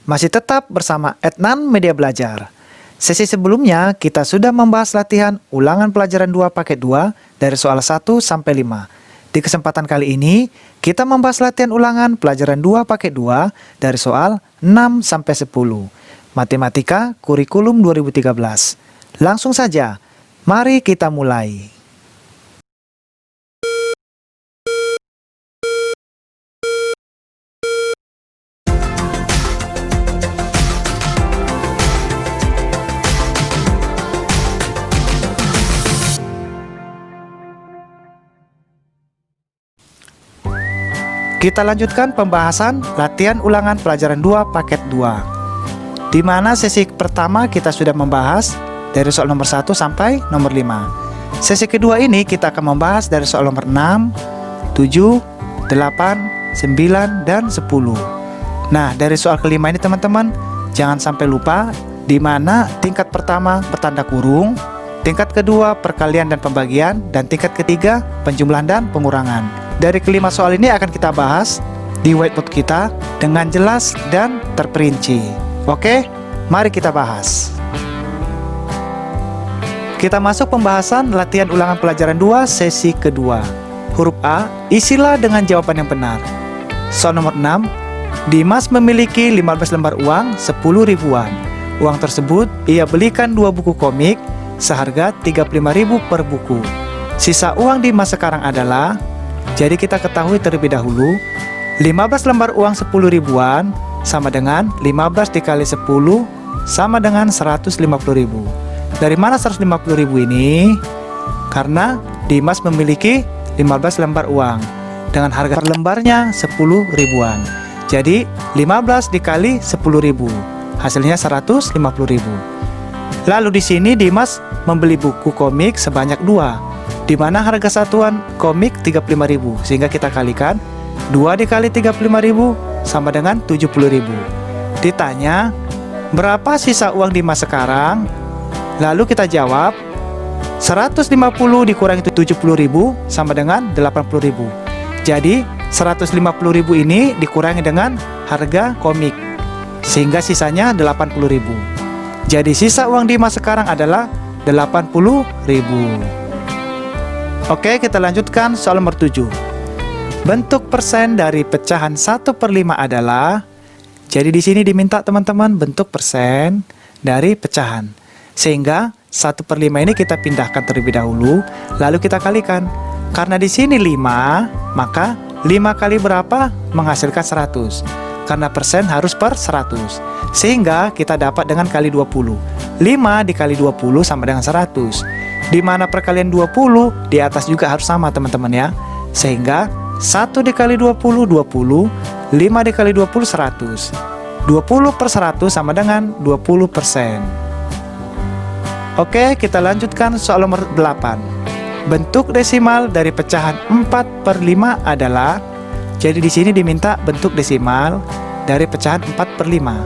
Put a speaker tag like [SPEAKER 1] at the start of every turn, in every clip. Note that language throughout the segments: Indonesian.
[SPEAKER 1] Masih tetap bersama Adnan Media Belajar. Sesi sebelumnya kita sudah membahas latihan ulangan pelajaran 2 paket 2 dari soal 1 sampai 5. Di kesempatan kali ini kita membahas latihan ulangan pelajaran 2 paket 2 dari soal 6 sampai 10. Matematika Kurikulum 2013. Langsung saja, mari kita mulai. Kita lanjutkan pembahasan latihan ulangan pelajaran 2 paket 2. Di mana sesi pertama kita sudah membahas dari soal nomor 1 sampai nomor 5. Sesi kedua ini kita akan membahas dari soal nomor 6, 7, 8, 9, dan 10. Nah, dari soal kelima ini teman-teman, jangan sampai lupa di mana tingkat pertama bertanda kurung, tingkat kedua perkalian dan pembagian, dan tingkat ketiga penjumlahan dan pengurangan. Dari kelima soal ini akan kita bahas di whiteboard kita dengan jelas dan terperinci. Oke, mari kita bahas. Kita masuk pembahasan latihan ulangan pelajaran 2 sesi kedua. Huruf A, isilah dengan jawaban yang benar. Soal nomor 6, Dimas memiliki 15 lembar uang 10 ribuan. Uang tersebut ia belikan 2 buku komik seharga 35.000 per buku. Sisa uang Dimas sekarang adalah, jadi kita ketahui terlebih dahulu 15 lembar uang 10 ribuan sama dengan 15 dikali 10 sama dengan 150.000. Dari mana 150.000 ini? Karena Dimas memiliki 15 lembar uang dengan harga per lembarnya 10 ribuan. Jadi 15 dikali 10.000 hasilnya 150.000. Lalu di sini Dimas membeli buku komik sebanyak 2, di mana harga satuan komik 35.000, sehingga kita kalikan 2 dikali 35.000 sama dengan 70.000. Ditanya, berapa sisa uang Dimas sekarang? Lalu kita jawab, 150 dikurangi 70.000 sama dengan 80.000. Jadi 150.000 ini dikurangi dengan harga komik, sehingga sisanya 80.000. Jadi sisa uang Dimas sekarang adalah 80.000. Oke, kita lanjutkan soal nomor 7. Bentuk persen dari pecahan 1/5 adalah, jadi di sini diminta teman-teman bentuk persen dari pecahan. Sehingga 1/5 ini kita pindahkan terlebih dahulu, lalu kita kalikan. Karena di sini 5, maka 5 kali berapa menghasilkan 100. Karena persen harus per 100. Sehingga kita dapat dengan kali 20. 5 dikali 20 sama dengan 100. Di mana perkalian 20 di atas juga harus sama teman-teman ya. Sehingga 1 dikali 20, 20. 5 dikali 20, 100. 20 per 100 sama dengan 20%. Oke, kita lanjutkan soal nomor 8. Bentuk desimal dari pecahan 4/5 adalah, jadi di sini diminta bentuk desimal dari pecahan 4/5.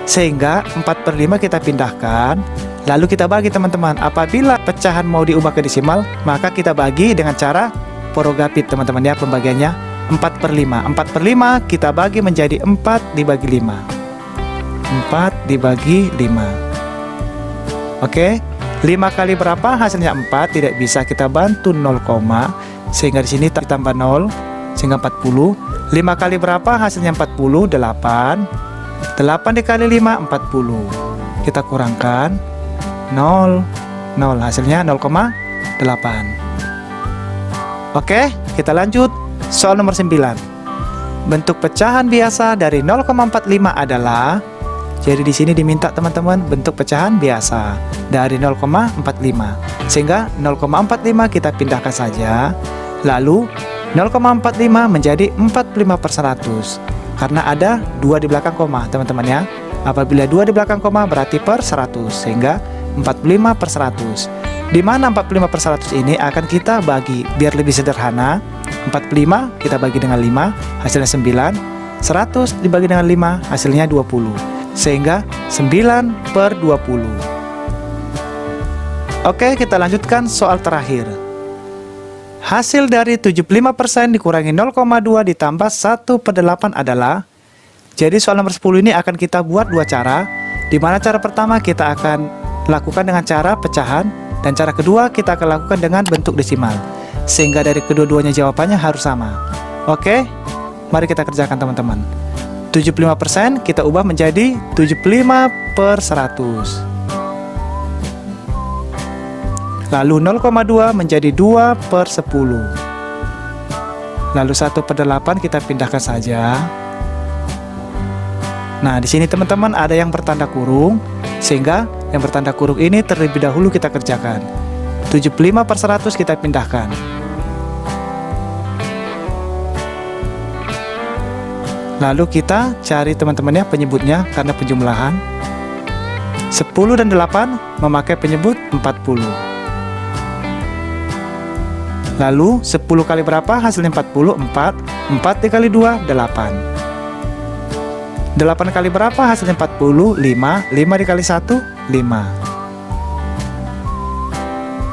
[SPEAKER 1] Sehingga 4/5 kita pindahkan, lalu kita bagi teman-teman. Apabila pecahan mau diubah ke desimal, maka kita bagi dengan cara porogapit teman-teman ya, pembagiannya 4/5. 4/5 kita bagi menjadi 4 dibagi 5. 4 dibagi 5. Oke, 5 kali berapa hasilnya 4, tidak bisa kita bantu 0, sehingga di sini ditambah 0 sehingga 40. 5 kali berapa hasilnya 40, 8. 8 dikali 5, 40. Kita kurangkan 0, hasilnya 0,8. Oke, kita lanjut soal nomor 9. Bentuk pecahan biasa dari 0,45 adalah, jadi di sini diminta teman-teman bentuk pecahan biasa dari 0,45. Sehingga 0,45 kita pindahkan saja. Lalu 0,45 menjadi 45/100. Karena ada 2 di belakang koma teman-teman ya. Apabila 2 di belakang koma berarti per 100, sehingga 45/100. Di mana 45/100 ini akan kita bagi biar lebih sederhana. 45 kita bagi dengan 5, hasilnya 9. 100 dibagi dengan 5, hasilnya 20. Sehingga 9/20. Oke, kita lanjutkan soal terakhir. Hasil dari 75% dikurangi 0,2 ditambah 1/8 adalah, Jadi soal nomor 10 ini akan kita buat dua cara, di mana cara pertama kita akan lakukan dengan cara pecahan, dan cara kedua kita akan lakukan dengan bentuk desimal, sehingga dari kedua-duanya jawabannya harus sama. Oke, mari kita kerjakan teman-teman. 75% kita ubah menjadi 75 per 100. Lalu 0,2 menjadi 2 per 10. Lalu 1 per 8 kita pindahkan saja. Nah, di sini teman-teman ada yang bertanda kurung, sehingga yang bertanda kurung ini terlebih dahulu kita kerjakan. 75 per 100 kita pindahkan. Lalu kita cari teman-teman ya penyebutnya karena penjumlahan. 10 dan 8 memakai penyebut 40. Lalu 10 kali berapa? Hasilnya 40. 4 dikali 2, 8. 8 kali berapa? Hasilnya 40. 5 dikali 1, 5.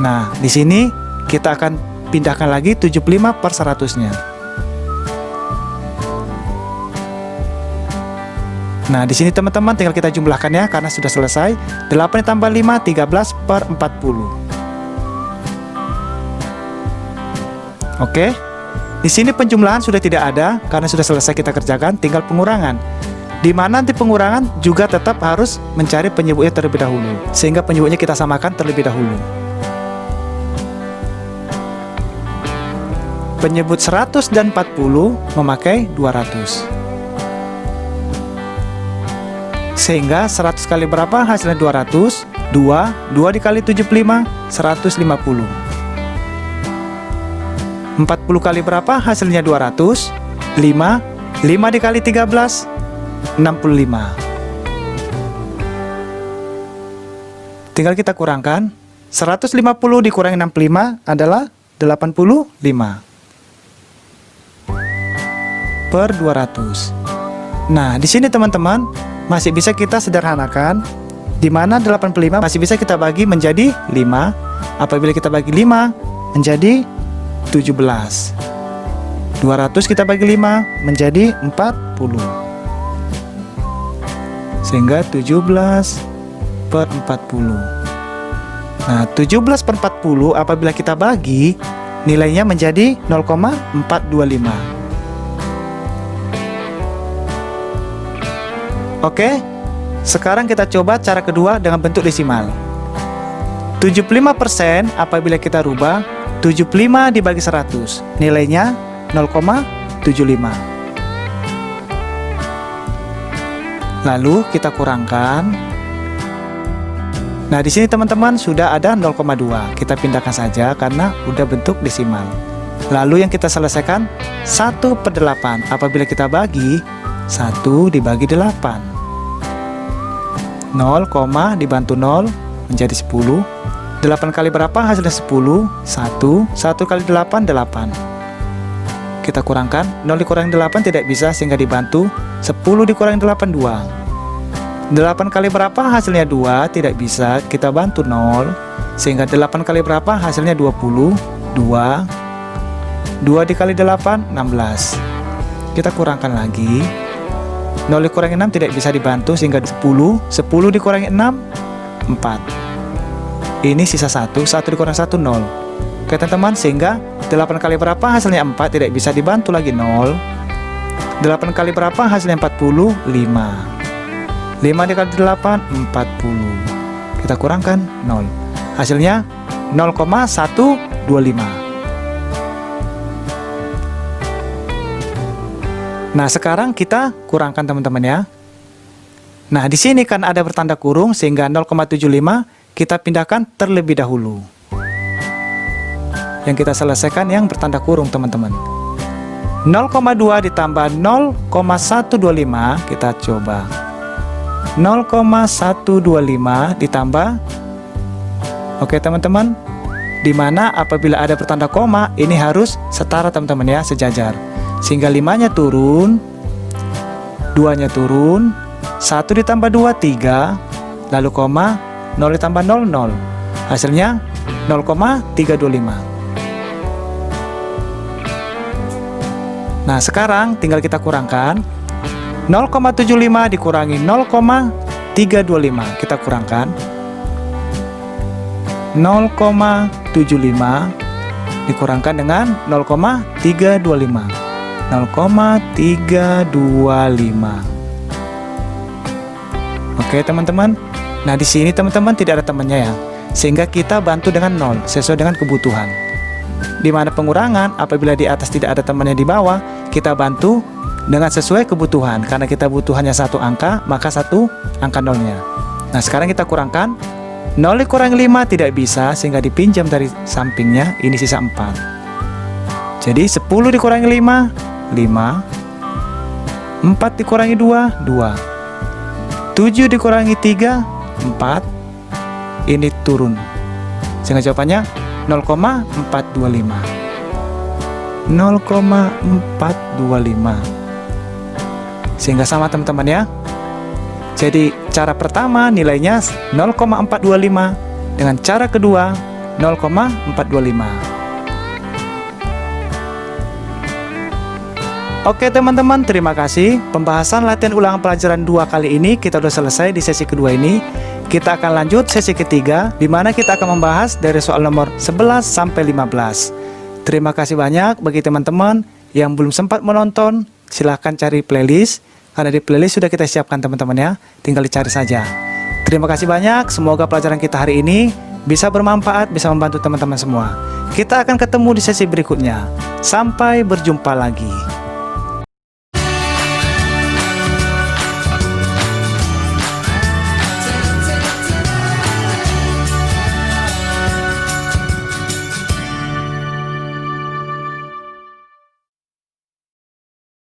[SPEAKER 1] Nah, di sini kita akan pindahkan lagi 75 per 100-nya. Nah, di sini teman-teman tinggal kita jumlahkan ya karena sudah selesai. 8 ditambah 5, 13 per 40. Oke. Di sini penjumlahan sudah tidak ada karena sudah selesai kita kerjakan, tinggal pengurangan. Di mana nanti pengurangan juga tetap harus mencari penyebutnya terlebih dahulu, sehingga penyebutnya kita samakan terlebih dahulu. Penyebut 100 dan 40 memakai 200. Sehingga 100 kali berapa? Hasilnya 200. 2 dikali 75, 150. 40 kali berapa? Hasilnya 200. 5 dikali 13, 65. Tinggal kita kurangkan. 150 dikurangi 65 adalah 85 per 200. Nah, di sini teman-teman masih bisa kita sederhanakan, di mana 85 masih bisa kita bagi menjadi 5. Apabila kita bagi 5 menjadi 17. 200 kita bagi 5 menjadi 40. Sehingga 17 per 40. Nah, 17 per 40 apabila kita bagi, nilainya menjadi 0,425. Oke, sekarang kita coba cara kedua dengan bentuk desimal. 75% apabila kita rubah, 75 dibagi 100, nilainya 0,75. Lalu kita kurangkan. Nah, di sini teman-teman sudah ada 0,2. Kita pindahkan saja karena udah bentuk desimal. Lalu yang kita selesaikan 1 per 8. Apabila kita bagi, 1 dibagi 8. 0, dibantu 0 menjadi 10. 8 kali berapa? Hasilnya 10. 1 kali 8, 8. Kita kurangkan, 0 dikurangi 8 tidak bisa sehingga dibantu 10 dikurangi 8, 2. 8 kali berapa? Hasilnya 2, tidak bisa, kita bantu 0 sehingga 8 kali berapa? Hasilnya 20. 2 dikali 8, 16. Kita kurangkan lagi. 0 dikurangi 6 tidak bisa dibantu sehingga 10 dikurangi 6, 4. Ini sisa 1 dikurangi 1, 0. Oke teman-teman, sehingga 8 kali berapa? Hasilnya 4, tidak bisa dibantu lagi 0. 8 kali berapa? Hasilnya 40, 5. 5 dikali 8, 40. Kita kurangkan 0. Hasilnya 0,125. Nah, sekarang kita kurangkan teman-teman ya. Nah, di sini kan ada bertanda kurung sehingga 0,75 kita pindahkan terlebih dahulu. Yang kita selesaikan yang bertanda kurung teman-teman. 0,2 ditambah 0,125 kita coba. 0,125 ditambah. Oke teman-teman, dimana apabila ada bertanda koma ini harus setara teman-teman ya, sejajar. Sehingga 5-nya turun, 2-nya turun, 1 ditambah 2, 3, lalu koma, 0 ditambah 0, 0. Hasilnya 0,325. Nah, sekarang tinggal kita kurangkan. 0,75 dikurangi 0,325. Kita kurangkan. 0,75 dikurangkan dengan 0,325. 0,325. Oke, teman-teman. Nah, di sini teman-teman tidak ada temannya ya. Sehingga kita bantu dengan 0 sesuai dengan kebutuhan. Di mana pengurangan apabila di atas tidak ada temannya di bawah, kita bantu dengan sesuai kebutuhan. Karena kita butuh hanya satu angka, maka satu angka nolnya. Nah, sekarang kita kurangkan. 0 dikurangi 5 tidak bisa, sehingga dipinjam dari sampingnya. Ini sisa 4. Jadi 10 dikurangi 5, 5. 4 dikurangi 2, 2. 7 dikurangi 3, 4. Ini turun, sehingga jawabannya 0,425. 0,425. Sehingga sama teman-teman ya. Jadi cara pertama nilainya 0,425, dengan cara kedua 0,425. Oke teman-teman, terima kasih. Pembahasan latihan ulangan pelajaran 2 kali ini kita sudah selesai di sesi kedua ini. Kita akan lanjut sesi ketiga, di mana kita akan membahas dari soal nomor 11 sampai 15. Terima kasih banyak bagi teman-teman yang belum sempat menonton. Silahkan cari playlist, karena di playlist sudah kita siapkan teman-teman ya. Tinggal dicari saja. Terima kasih banyak. Semoga pelajaran kita hari ini bisa bermanfaat, bisa membantu teman-teman semua. Kita akan ketemu di sesi berikutnya. Sampai berjumpa lagi.